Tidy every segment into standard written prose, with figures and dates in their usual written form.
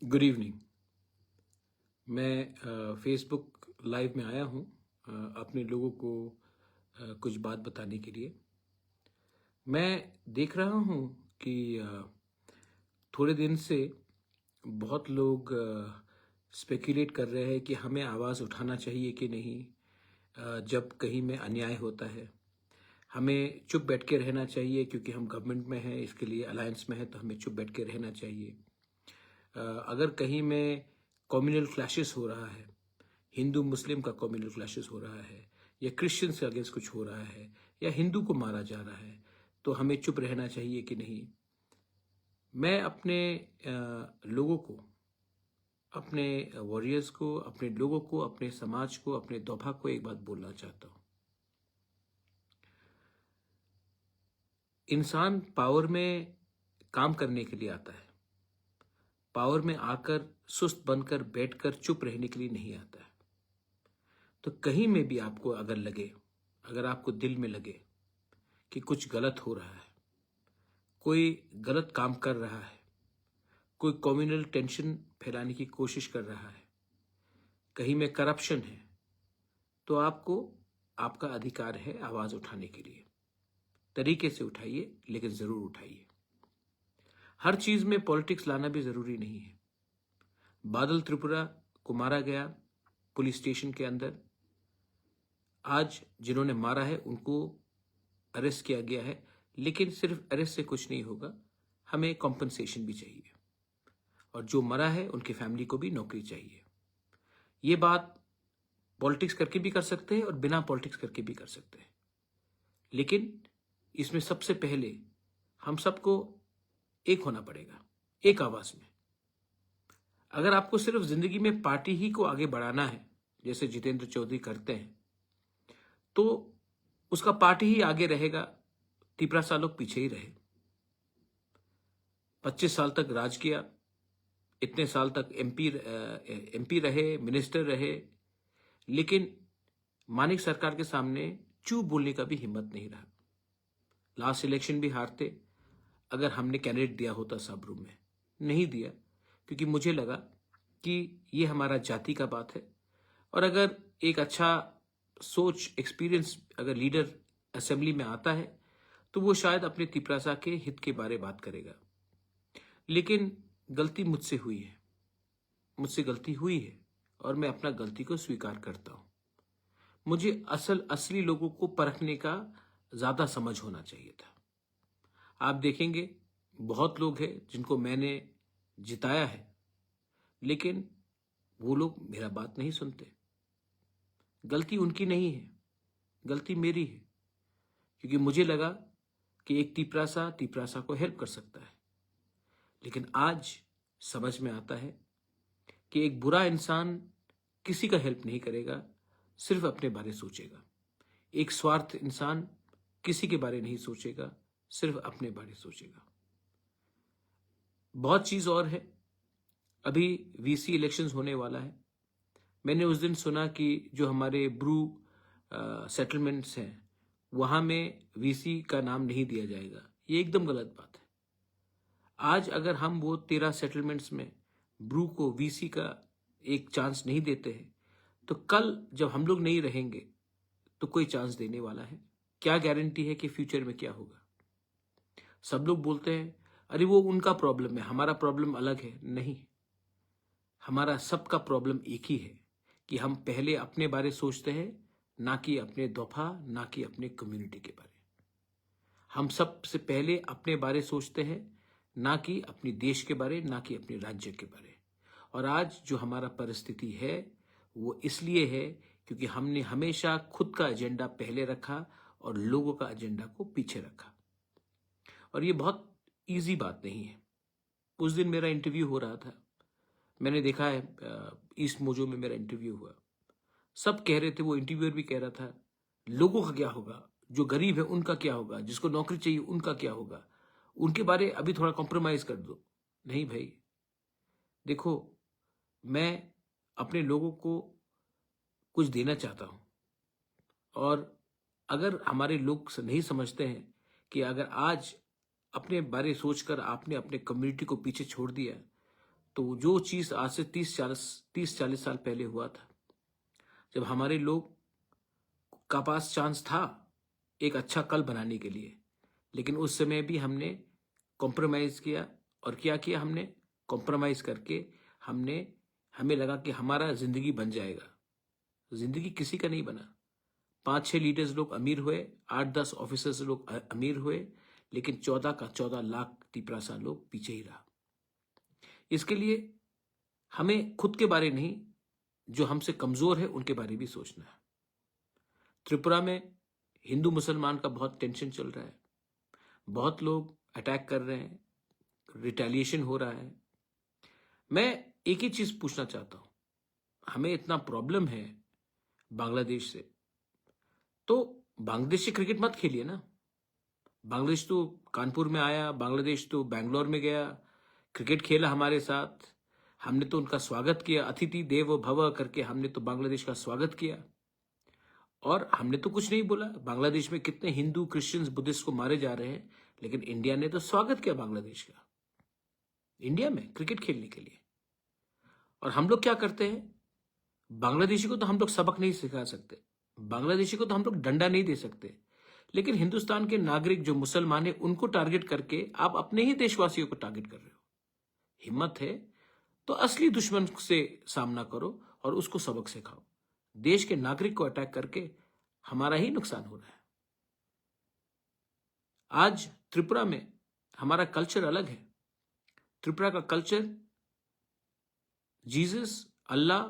Good evening. मैं Facebook live में आया हूँ अपने लोगों को कुछ बात बताने के लिए। मैं देख रहा हूँ कि थोड़े दिन से बहुत लोग स्पेक्युलेट कर रहे हैं कि हमें आवाज़ उठाना चाहिए कि नहीं। जब कहीं में अन्याय होता है हमें चुप बैठ के रहना चाहिए, क्योंकि हम गवर्नमेंट में हैं, इसके लिए अलायंस में है, तो हमें चुप बैठ के रहना चाहिए। अगर कहीं में कम्युनल क्लैशेस हो रहा है, हिंदू मुस्लिम का कम्युनल क्लैशेस हो रहा है, या क्रिश्चियंस के अगेंस्ट कुछ हो रहा है, या हिंदू को मारा जा रहा है, तो हमें चुप रहना चाहिए कि नहीं। मैं अपने लोगों को, अपने वॉरियर्स को, अपने लोगों को, अपने समाज को, अपने दोभा को एक बात बोलना चाहता हूँ। इंसान पावर में काम करने के लिए आता है, पावर में आकर सुस्त बनकर बैठकर चुप रहने के लिए नहीं आता है। तो कहीं में भी आपको अगर लगे, अगर आपको दिल में लगे कि कुछ गलत हो रहा है, कोई गलत काम कर रहा है, कोई कम्युनल टेंशन फैलाने की कोशिश कर रहा है, कहीं में करप्शन है, तो आपको, आपका अधिकार है आवाज उठाने के लिए। तरीके से उठाइए, लेकिन जरूर उठाइए। हर चीज में पॉलिटिक्स लाना भी जरूरी नहीं है। बादल त्रिपुरा को मारा गया पुलिस स्टेशन के अंदर। आज जिन्होंने मारा है उनको अरेस्ट किया गया है, लेकिन सिर्फ अरेस्ट से कुछ नहीं होगा, हमें कॉम्पनसेशन भी चाहिए, और जो मरा है उनकी फैमिली को भी नौकरी चाहिए। ये बात पॉलिटिक्स करके भी कर सकते हैं और बिना पॉलिटिक्स करके भी कर सकते हैं, लेकिन इसमें सबसे पहले हम सबको एक होना पड़ेगा, एक आवाज में। अगर आपको सिर्फ जिंदगी में पार्टी ही को आगे बढ़ाना है, जैसे जितेंद्र चौधरी करते हैं, तो उसका पार्टी ही आगे रहेगा, तिपरा लोग पीछे ही रहे। 25 साल तक राज किया, इतने साल तक एमपी रहे, मिनिस्टर रहे, लेकिन मानिक सरकार के सामने चुप बोलने का भी हिम्मत नहीं रहा। लास्ट इलेक्शन भी हारते अगर हमने कैंडिडेट दिया होता साबरू में, नहीं दिया, क्योंकि मुझे लगा कि ये हमारा जाति का बात है, और अगर एक अच्छा सोच, एक्सपीरियंस अगर लीडर असेंबली में आता है तो वो शायद अपने तिपरासा के हित के बारे बात करेगा। लेकिन गलती मुझसे हुई है, मुझसे गलती हुई है, और मैं अपना गलती को स्वीकार करता हूं। मुझे असली लोगों को परखने का ज्यादा समझ होना चाहिए था। आप देखेंगे बहुत लोग हैं जिनको मैंने जिताया है, लेकिन वो लोग मेरा बात नहीं सुनते। गलती उनकी नहीं है, गलती मेरी है, क्योंकि मुझे लगा कि एक तिपरासा को हेल्प कर सकता है। लेकिन आज समझ में आता है कि एक बुरा इंसान किसी का हेल्प नहीं करेगा, सिर्फ अपने बारे सोचेगा। एक स्वार्थ इंसान किसी के बारे नहीं सोचेगा, सिर्फ अपने बारे सोचेगा। बहुत चीज और है। अभी वीसी इलेक्शंस होने वाला है। मैंने उस दिन सुना कि जो हमारे ब्रू सेटलमेंट्स हैं वहां में वीसी का नाम नहीं दिया जाएगा। ये एकदम गलत बात है। आज अगर हम वो 13 सेटलमेंट्स में ब्रू को वीसी का एक चांस नहीं देते हैं, तो कल जब हम लोग नहीं रहेंगे तो कोई चांस देने वाला है? क्या गारंटी है कि फ्यूचर में क्या होगा? सब लोग बोलते हैं अरे वो उनका प्रॉब्लम है, हमारा प्रॉब्लम अलग है। नहीं, हमारा सबका प्रॉब्लम एक ही है कि हम पहले अपने बारे सोचते हैं, ना कि अपने दोफा, ना कि अपने कम्युनिटी के बारे। हम सबसे पहले अपने बारे सोचते हैं, ना कि अपने देश के बारे, ना कि अपने राज्य के बारे। और आज जो हमारा परिस्थिति है वो इसलिए है क्योंकि हमने हमेशा खुद का एजेंडा पहले रखा और लोगों का एजेंडा को पीछे रखा। और ये बहुत इजी बात नहीं है। उस दिन मेरा इंटरव्यू हो रहा था, मैंने देखा है ईस्ट मोजो में मेरा इंटरव्यू हुआ। सब कह रहे थे, वो इंटरव्यूअर भी कह रहा था लोगों का क्या होगा, जो गरीब है उनका क्या होगा, जिसको नौकरी चाहिए उनका क्या होगा, उनके बारे अभी थोड़ा कॉम्प्रोमाइज कर दो। नहीं भाई, देखो, मैं अपने लोगों को कुछ देना चाहता हूं, और अगर हमारे लोग नहीं समझते हैं कि अगर आज अपने बारे सोचकर आपने अपने कम्युनिटी को पीछे छोड़ दिया, तो जो चीज़ आज से 30-40 साल पहले हुआ था, जब हमारे लोग का पास चांस था एक अच्छा कल बनाने के लिए, लेकिन उस समय भी हमने कॉम्प्रोमाइज़ किया। और क्या किया हमने? कॉम्प्रोमाइज़ करके हमें लगा कि हमारा ज़िंदगी बन जाएगा। ज़िंदगी किसी का नहीं बना। 5-6 लीडर्स लोग अमीर हुए, 8-10 ऑफिसर्स लोग अमीर हुए, लेकिन 14 का 14 लाख तिपरासा लोग पीछे ही रहा। इसके लिए हमें खुद के बारे नहीं, जो हमसे कमज़ोर है उनके बारे भी सोचना है। त्रिपुरा में हिंदू मुसलमान का बहुत टेंशन चल रहा है, बहुत लोग अटैक कर रहे हैं, रिटेलिएशन हो रहा है। मैं एक ही चीज़ पूछना चाहता हूँ, हमें इतना प्रॉब्लम है बांग्लादेश से, तो बांग्लादेश से क्रिकेट मत खेलिए ना। बांग्लादेश तो कानपुर में आया, बांग्लादेश तो बैंगलोर में गया, क्रिकेट खेला हमारे साथ, हमने तो उनका स्वागत किया, अतिथि देवो भव करके हमने तो बांग्लादेश का स्वागत किया। और हमने तो कुछ नहीं बोला। बांग्लादेश में कितने हिंदू, क्रिश्चियंस, बुद्धिस्ट को मारे जा रहे हैं, लेकिन इंडिया ने तो स्वागत किया बांग्लादेश का, इंडिया में क्रिकेट खेलने के लिए। और हम लोग क्या करते हैं, बांग्लादेशी को तो हम लोग सबक नहीं सिखा सकते, बांग्लादेशी को तो हम लोग डंडा नहीं दे सकते, लेकिन हिंदुस्तान के नागरिक जो मुसलमान है उनको टारगेट करके आप अपने ही देशवासियों को टारगेट कर रहे हो। हिम्मत है तो असली दुश्मन से सामना करो और उसको सबक सिखाओ। देश के नागरिक को अटैक करके हमारा ही नुकसान हो रहा है। आज त्रिपुरा में हमारा कल्चर अलग है। त्रिपुरा का कल्चर जीसस, अल्लाह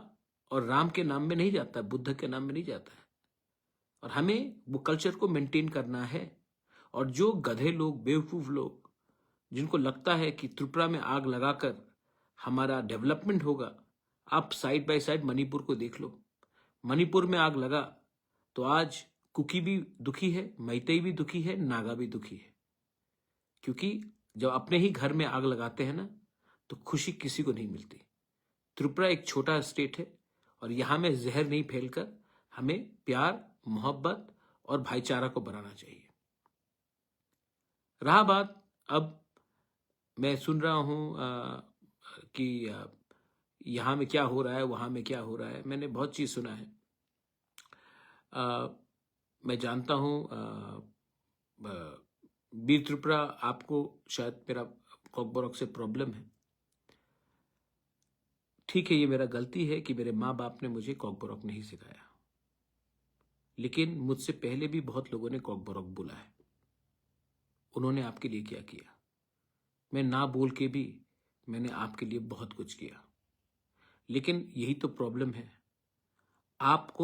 और राम के नाम में नहीं जाता, बुद्ध के नाम में नहीं जाता है। और हमें वो कल्चर को मेंटेन करना है। और जो गधे लोग, बेवकूफ लोग, जिनको लगता है कि त्रिपुरा में आग लगाकर हमारा डेवलपमेंट होगा, आप साइड बाय साइड मणिपुर को देख लो। मणिपुर में आग लगा तो आज कुकी भी दुखी है, मैतेई भी दुखी है, नागा भी दुखी है। क्योंकि जब अपने ही घर में आग लगाते हैं ना, तो खुशी किसी को नहीं मिलती। त्रिपुरा एक छोटा स्टेट है और यहाँ में जहर नहीं फैलकर हमें प्यार, मोहब्बत और भाईचारा को बनाना चाहिए। रहा बात, अब मैं सुन रहा हूँ कि यहाँ में क्या हो रहा है, वहाँ में क्या हो रहा है। मैंने बहुत चीज़ सुना है। मैं जानता हूँ बीर त्रिपुरा, आपको शायद मेरा कॉकबॉक्स से प्रॉब्लम है। ठीक है, ये मेरा गलती है कि मेरे माँ बाप ने मुझे कॉकबॉक्स नहीं सिखाया, लेकिन मुझसे पहले भी बहुत लोगों ने कॉकबॉक्स बोला है। उन्होंने आपके लिए क्या किया? मैं ना बोल के भी मैंने आपके लिए बहुत कुछ किया। लेकिन यही तो प्रॉब्लम है, आप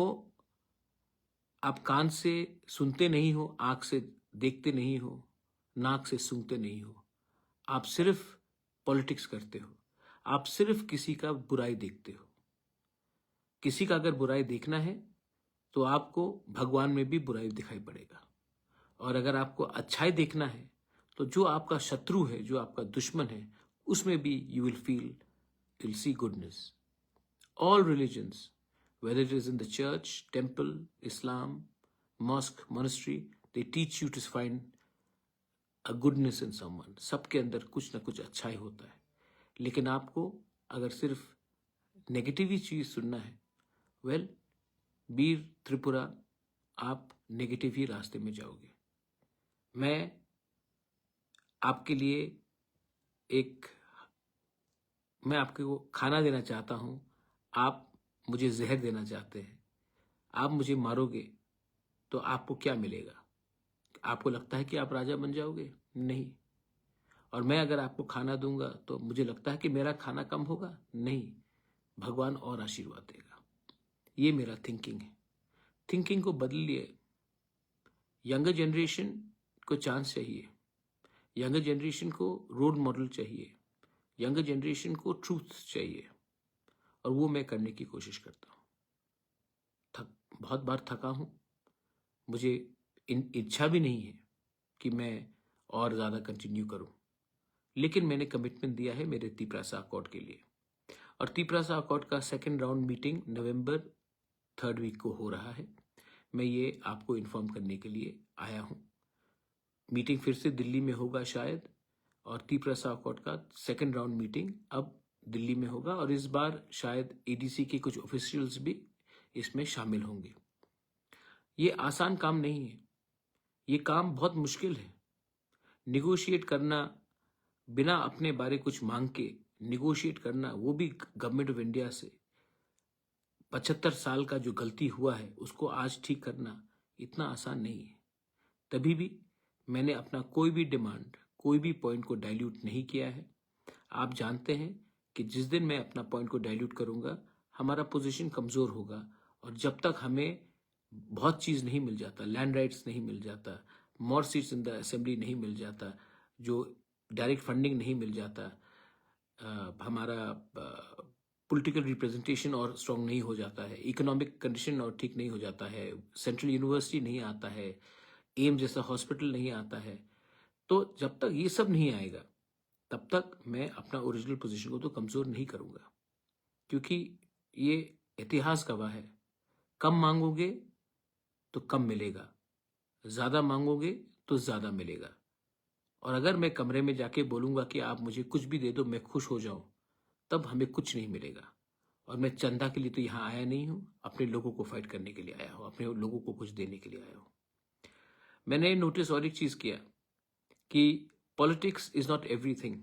कान से सुनते नहीं हो, आंख से देखते नहीं हो, नाक से सूंघते नहीं हो। आप सिर्फ पॉलिटिक्स करते हो, आप सिर्फ किसी का बुराई देखते हो। किसी का अगर बुराई देखना है तो आपको भगवान में भी बुराई दिखाई पड़ेगा। और अगर आपको अच्छाई देखना है तो जो आपका शत्रु है, जो आपका दुश्मन है, उसमें भी you will see goodness. All religions, whether it is in the church, temple, Islam, mosque, monastery, they teach you to find a goodness in someone. सबके अंदर कुछ ना कुछ अच्छाई होता है। लेकिन आपको अगर सिर्फ नेगेटिव ही चीज़ सुनना है, वेल बीर त्रिपुरा, आप नेगेटिव ही रास्ते में जाओगे। मैं आपके लिए मैं आपको खाना देना चाहता हूँ, आप मुझे जहर देना चाहते हैं। आप मुझे मारोगे तो आपको क्या मिलेगा? आपको लगता है कि आप राजा बन जाओगे? नहीं। और मैं अगर आपको खाना दूंगा तो मुझे लगता है कि मेरा खाना कम होगा? नहीं, भगवान और आशीर्वाद देगा। ये मेरा थिंकिंग है। थिंकिंग को बदलिए। यंगर जनरेशन को चांस चाहिए, यंगर जनरेशन को रोल मॉडल चाहिए, यंगर जनरेशन को ट्रूथ चाहिए, और वो मैं करने की कोशिश करता हूँ। बहुत बार थका हूँ, मुझे इच्छा भी नहीं है कि मैं और ज़्यादा कंटिन्यू करूँ, लेकिन मैंने कमिटमेंट दिया है मेरे तिपरासा अकॉर्ड के लिए। और तिपरासा अकॉर्ड का 2nd राउंड मीटिंग नवंबर 3rd वीक को हो रहा है। मैं ये आपको इन्फॉर्म करने के लिए आया हूँ। मीटिंग फिर से दिल्ली में होगा शायद, और तिपरासा अकॉर्ड का 2nd राउंड मीटिंग अब दिल्ली में होगा और इस बार शायद एडीसी के कुछ ऑफिशियल्स भी इसमें शामिल होंगे। ये आसान काम नहीं है, ये काम बहुत मुश्किल है। निगोशिएट करना, बिना अपने बारे कुछ मांग के निगोशिएट करना, वो भी गवर्नमेंट ऑफ इंडिया से 75 साल का जो गलती हुआ है उसको आज ठीक करना इतना आसान नहीं है। तभी भी मैंने अपना कोई भी डिमांड, कोई भी पॉइंट को डाइल्यूट नहीं किया है। आप जानते हैं कि जिस दिन मैं अपना पॉइंट को डाइल्यूट करूंगा हमारा पोजीशन कमजोर होगा, और जब तक हमें बहुत चीज नहीं मिल जाता, लैंड राइट्स नहीं मिल जाता, मोर सीट्स इन द असेंबली नहीं मिल जाता, जो डायरेक्ट फंडिंग नहीं मिल जाता, हमारा पॉलिटिकल रिप्रेजेंटेशन और स्ट्रांग नहीं हो जाता है, इकोनॉमिक कंडीशन और ठीक नहीं हो जाता है, सेंट्रल यूनिवर्सिटी नहीं आता है, एम जैसा हॉस्पिटल नहीं आता है, तो जब तक ये सब नहीं आएगा तब तक मैं अपना ओरिजिनल पोजीशन को तो कमजोर नहीं करूंगा, क्योंकि ये इतिहास गवाह है, कम मांगोगे तो कम मिलेगा, ज्यादा मांगोगे तो ज्यादा मिलेगा। और अगर मैं कमरे में जाके बोलूंगा कि आप मुझे कुछ भी दे दो मैं खुश हो जाऊं, तब हमें कुछ नहीं मिलेगा। और मैं चंदा के लिए तो यहां आया नहीं हूं, अपने लोगों को फाइट करने के लिए आया हूं, अपने लोगों को कुछ देने के लिए आया हूं। मैंने नोटिस और एक चीज किया कि politics is not everything,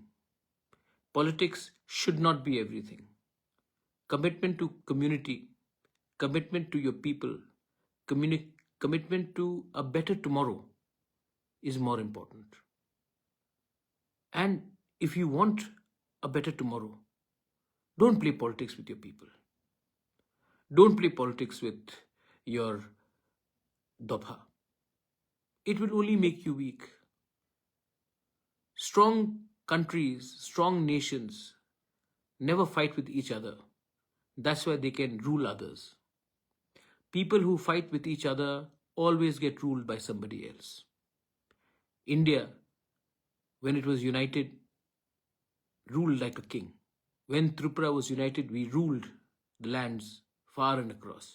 politics should not be everything. Commitment to community, commitment to your people, commitment to a better tomorrow is more important. And if you want a better tomorrow, don't play politics with your people. Don't play politics with your dobha. It will only make you weak. Strong countries, strong nations never fight with each other. That's why they can rule others. People who fight with each other always get ruled by somebody else. India, when it was united, ruled like a king. When Tripura was united, we ruled the lands far and across.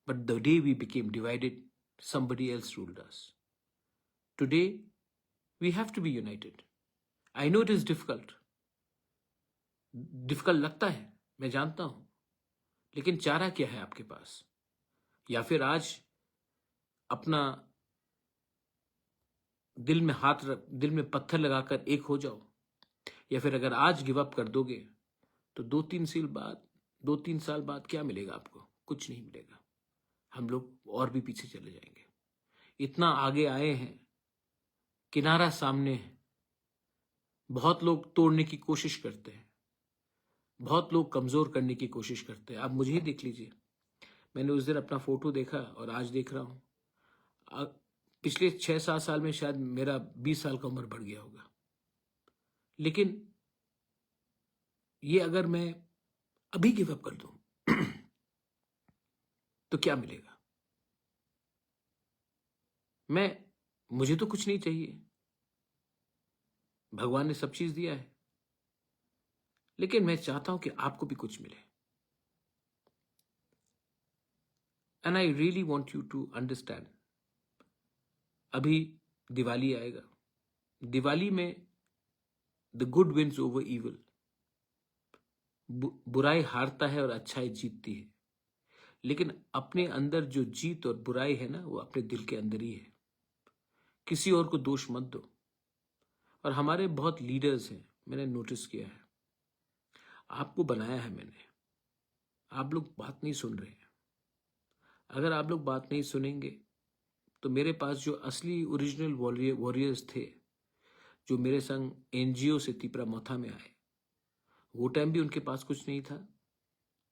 But the day we became divided, somebody else ruled us. Today, we have to be united. I know it is difficult. Difficult लगता है, मैं जानता हूं, लेकिन चारा क्या है आपके पास? या फिर आज अपना दिल में पत्थर लगाकर एक हो जाओ, या फिर अगर आज गिव अप कर दोगे तो 2-3 साल बाद क्या मिलेगा आपको? कुछ नहीं मिलेगा। हम लोग और भी पीछे चले जाएंगे। इतना आगे आए हैं, किनारा सामने है। बहुत लोग तोड़ने की कोशिश करते हैं, बहुत लोग कमजोर करने की कोशिश करते हैं। आप मुझे ही देख लीजिए, मैंने उस दिन अपना फोटो देखा और आज देख रहा हूं, पिछले 6-7 साल में शायद मेरा 20 साल का उम्र बढ़ गया होगा। लेकिन ये अगर मैं अभी गिव अप कर दूं तो क्या मिलेगा? मुझे तो कुछ नहीं चाहिए, भगवान ने सब चीज दिया है, लेकिन मैं चाहता हूं कि आपको भी कुछ मिले। And I really want you to understand, अभी दिवाली आएगा, दिवाली में the good wins over evil, बुराई हारता है और अच्छाई जीतती है। लेकिन अपने अंदर जो जीत और बुराई है ना, वो अपने दिल के अंदर ही है। किसी और को दोष मत दो। और हमारे बहुत लीडर्स हैं, मैंने नोटिस किया है, आपको बनाया है मैंने, आप लोग बात नहीं सुन रहे हैं। अगर आप लोग बात नहीं सुनेंगे तो मेरे पास जो असली ओरिजिनल वॉरियर्स थे, जो मेरे संग एनजीओ से तिपरा मोथा में आए, वो टाइम भी उनके पास कुछ नहीं था,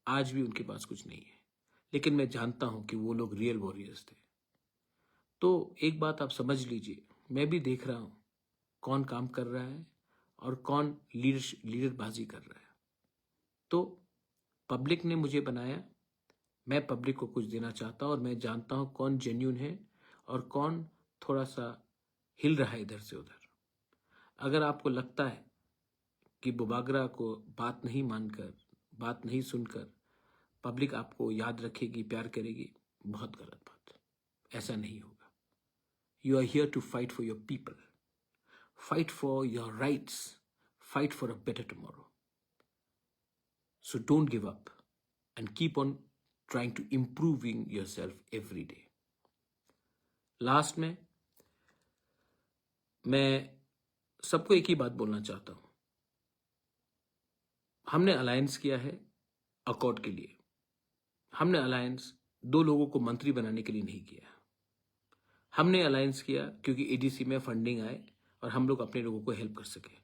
आज भी उनके पास कुछ नहीं है, लेकिन मैं जानता हूं कि वो लोग रियल वॉरियर्स थे। तो एक बात आप समझ लीजिए, मैं भी देख रहा हूं कौन काम कर रहा है और कौन लीडरबाजी कर रहा है। तो पब्लिक ने मुझे बनाया, मैं पब्लिक को कुछ देना चाहता हूं, और मैं जानता हूं कौन जेन्यून है और कौन थोड़ा सा हिल रहा है इधर से उधर। अगर आपको लगता है कि बुबागरा को बात नहीं मानकर, बात नहीं सुनकर पब्लिक आपको याद रखेगी, प्यार करेगी, बहुत गलत बात, ऐसा नहीं होगा। You are here to fight for your people, fight for your rights, fight for a better tomorrow. So don't give up and keep on trying to improving yourself every day. Last में मैं सबको एक ही बात बोलना चाहता हूं। हमने alliance किया है अकॉर्ड के लिए। हमने अलायंस 2 लोगों को मंत्री बनाने के लिए नहीं किया। हमने अलायंस किया क्योंकि एडीसी में फंडिंग आए और हम लोग अपने लोगों को हेल्प कर सके।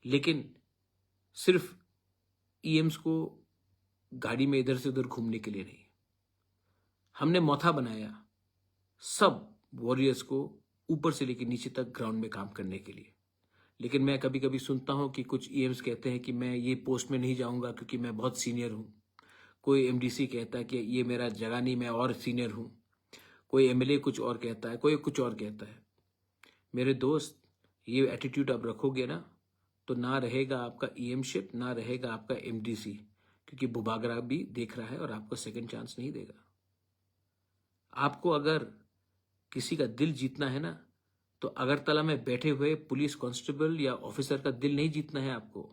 लेकिन सिर्फ ईएम्स को गाड़ी में इधर से उधर घूमने के लिए नहीं। हमने मौथा बनाया सब वॉरियर्स को ऊपर से लेकर नीचे तक ग्राउंड में काम करने के लिए। लेकिन मैं कभी कभी सुनता हूं कि कुछ ईएम्स कहते हैं कि मैं ये पोस्ट में नहीं जाऊंगा क्योंकि मैं बहुत सीनियर हूं। कोई एमडीसी कहता है कि ये मेरा जगह नहीं, मैं और सीनियर हूं। कोई एमएलए कुछ और कहता है, कोई कुछ और कहता है। मेरे दोस्त, ये एटीट्यूड आप रखोगे ना तो ना रहेगा आपका ईएमशिप, ना रहेगा आपका एमडीसी, क्योंकि बुबागरा भी देख रहा है और आपको सेकंड चांस नहीं देगा। आपको अगर किसी का दिल जीतना है ना तो अगरतला में बैठे हुए पुलिस कांस्टेबल या ऑफिसर का दिल नहीं जीतना है आपको।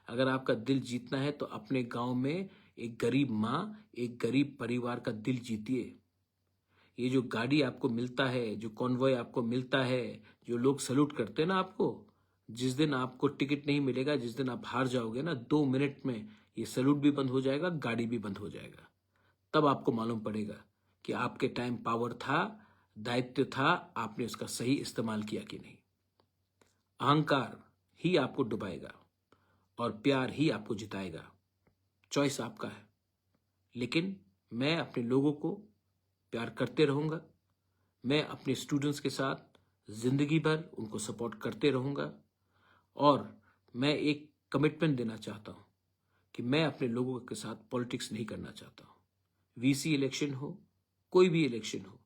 अगर आपका दिल जीतना है तो अपने गांव में एक गरीब माँ, एक गरीब परिवार का दिल जीतिए। ये जो गाड़ी आपको मिलता है, जो कॉन्वॉय आपको मिलता है, जो लोग सल्यूट करते हैं ना आपको, जिस दिन आपको टिकट नहीं मिलेगा, जिस दिन आप हार जाओगे ना, 2 मिनट में ये सल्यूट भी बंद हो जाएगा, गाड़ी भी बंद हो जाएगा। तब आपको मालूम पड़ेगा कि आपके टाइम पावर था, दायित्व था, आपने उसका सही इस्तेमाल किया कि नहीं। अहंकार ही आपको डुबाएगा और प्यार ही आपको जिताएगा। चॉइस आपका है। लेकिन मैं अपने लोगों को प्यार करते रहूंगा। मैं अपने स्टूडेंट्स के साथ जिंदगी भर उनको सपोर्ट करते रहूंगा। और मैं एक कमिटमेंट देना चाहता हूं कि मैं अपने लोगों के साथ पॉलिटिक्स नहीं करना चाहता हूं। वीसी इलेक्शन हो, कोई भी इलेक्शन हो,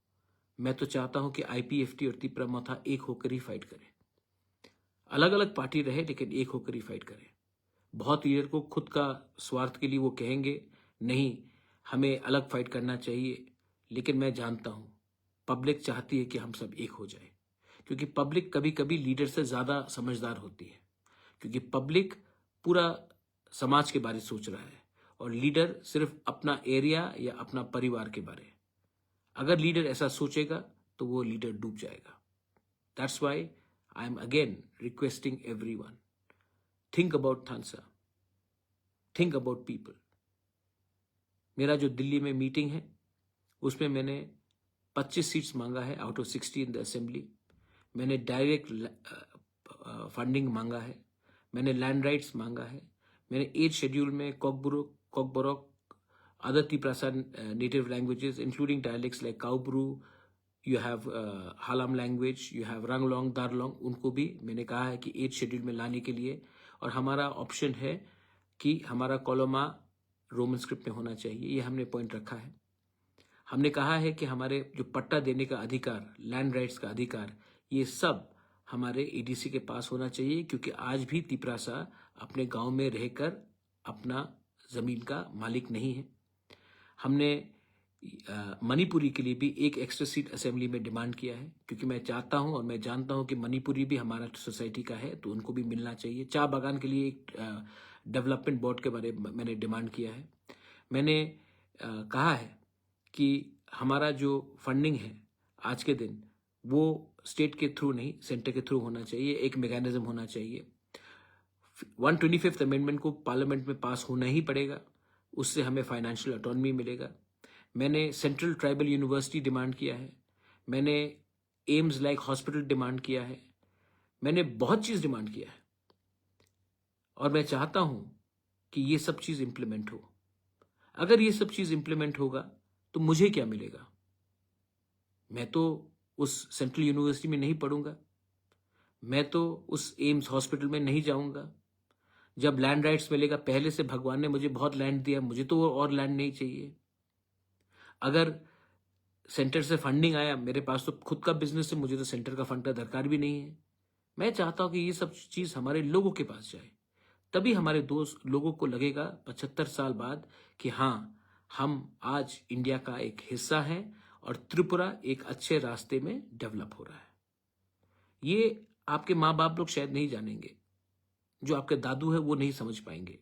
मैं तो चाहता हूं कि आईपीएफटी और तिपरा मौथा एक होकर ही फाइट करें। अलग अलग पार्टी रहे लेकिन एक होकर ही फाइट करें। बहुत लीडर को खुद का स्वार्थ के लिए वो कहेंगे नहीं, हमें अलग फाइट करना चाहिए। लेकिन मैं जानता हूं पब्लिक चाहती है कि हम सब एक हो जाए, क्योंकि पब्लिक कभी कभी लीडर से ज्यादा समझदार होती है। क्योंकि पब्लिक पूरा समाज के बारे में सोच रहा है और लीडर सिर्फ अपना एरिया या अपना परिवार के बारे। अगर लीडर ऐसा सोचेगा तो वो लीडर डूब जाएगा। That's why I am again requesting everyone, think about थानसा, थिंक अबाउट पीपल। मेरा जो दिल्ली में मीटिंग है उसमें मैंने 25 सीट्स मांगा है out of 60 in the assembly. मैंने डायरेक्ट फंडिंग मांगा है, मैंने लैंड राइट्स मांगा है, मैंने 8 शेड्यूल में Kokborok, other Tiprasa native languages including dialects like Kaubru, you have Halam language, you have Ranglong, Darlong, उनको भी मैंने कहा है कि 8 शेड्यूल में लाने के लिए। और हमारा ऑप्शन है कि हमारा कोलोमा रोमन स्क्रिप्ट में होना चाहिए, ये हमने पॉइंट रखा है। हमने कहा है कि हमारे जो पट्टा देने का अधिकार, लैंड राइट्स का अधिकार, ये सब हमारे एडीसी के पास होना चाहिए, क्योंकि आज भी तिपरासा अपने गांव में रहकर अपना जमीन का मालिक नहीं है। हमने मणिपुरी के लिए भी एक एक्स्ट्रा सीट असेंबली में डिमांड किया है, क्योंकि मैं चाहता हूं और मैं जानता हूं कि मणिपुरी भी हमारा सोसाइटी का है, तो उनको भी मिलना चाहिए। चाय बागान के लिए एक डेवलपमेंट बोर्ड के बारे में मैंने डिमांड किया है। मैंने कहा है कि हमारा जो फंडिंग है आज के दिन वो स्टेट के थ्रू नहीं, सेंटर के थ्रू होना चाहिए। एक मैकेनिज्म होना चाहिए। 125th अमेंडमेंट को पार्लियामेंट में पास होना ही पड़ेगा, उससे हमें फाइनेंशियल ऑटोनॉमी मिलेगा। मैंने सेंट्रल ट्राइबल यूनिवर्सिटी डिमांड किया है, मैंने एम्स लाइक हॉस्पिटल डिमांड किया है, मैंने बहुत चीज डिमांड किया है। और मैं चाहता हूं कि ये सब चीज इंप्लीमेंट हो। अगर ये सब चीज इंप्लीमेंट होगा तो मुझे क्या मिलेगा? मैं तो उस सेंट्रल यूनिवर्सिटी में नहीं पढ़ूंगा, मैं तो उस एम्स हॉस्पिटल में नहीं जाऊंगा। जब लैंड राइट्स मिलेगा, पहले से भगवान ने मुझे बहुत लैंड दिया, मुझे तो और लैंड नहीं चाहिए। अगर सेंटर से फंडिंग आया, मेरे पास तो खुद का बिजनेस है, मुझे तो सेंटर का फंड का दरकार भी नहीं है। मैं चाहता हूं कि ये सब चीज हमारे लोगों के पास जाए, तभी हमारे दोस्त लोगों को लगेगा 75 साल बाद कि हाँ, हम आज इंडिया का एक हिस्सा हैं और त्रिपुरा एक अच्छे रास्ते में डेवलप हो रहा है। ये आपके माँ बाप लोग शायद नहीं जानेंगे, जो आपके दादू है वो नहीं समझ पाएंगे।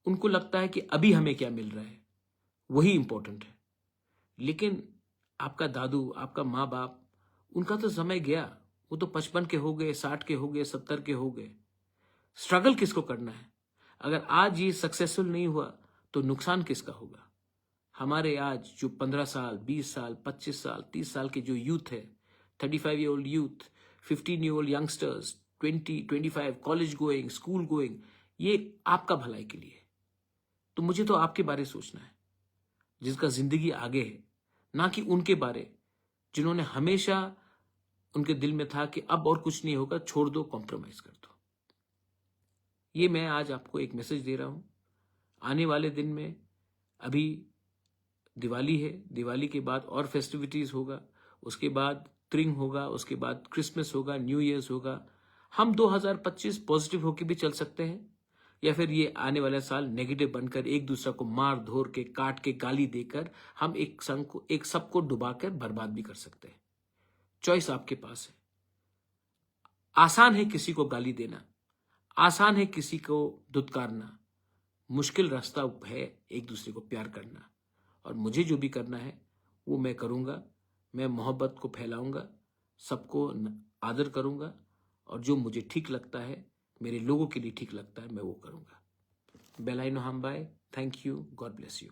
उनको लगता है कि अभी हमें क्या मिल रहा है वही इंपॉर्टेंट है। लेकिन आपका दादू, आपका माँ बाप, उनका तो समय गया, वो तो 55 के हो गए, 60 के हो गए, 70 के हो गए। स्ट्रगल किसको करना है? अगर आज ये सक्सेसफुल नहीं हुआ तो नुकसान किसका होगा? हमारे आज जो 15 साल, 20 साल, 25 साल, 30 साल के जो यूथ है, 35 year old youth, 15 year old youngsters, 20, 25 college going, school going, ये आपका भलाई के लिए है। तो मुझे तो आपके बारे सोचना है, जिसका जिंदगी आगे है, ना कि उनके बारे जिन्होंने हमेशा उनके दिल में था कि अब और कुछ नहीं होगा, छोड़ दो, कॉम्प्रोमाइज कर दो। ये मैं आज आपको एक मैसेज दे रहा हूं। आने वाले दिन में अभी दिवाली है, दिवाली के बाद और फेस्टिविटीज होगा, उसके बाद त्रिंग होगा, उसके बाद क्रिसमस होगा, न्यू ईयर्स होगा। हम 2025 पॉजिटिव होके भी चल सकते हैं, या फिर ये आने वाला साल नेगेटिव बनकर एक दूसरे को मार धोर के, काट के, गाली देकर हम एक संघ को, एक सबको डुबाकर बर्बाद भी कर सकते हैं। चॉइस आपके पास है। आसान है किसी को गाली देना, आसान है किसी को धुतकारना, मुश्किल रास्ता है एक दूसरे को प्यार करना। और मुझे जो भी करना है वो मैं करूंगा। मैं मोहब्बत को फैलाऊंगा, सबको आदर करूंगा, और जो मुझे ठीक लगता है, मेरे लोगों के लिए ठीक लगता है, मैं वो करूंगा। बेलाइनो हमबाई, thank you, God bless you.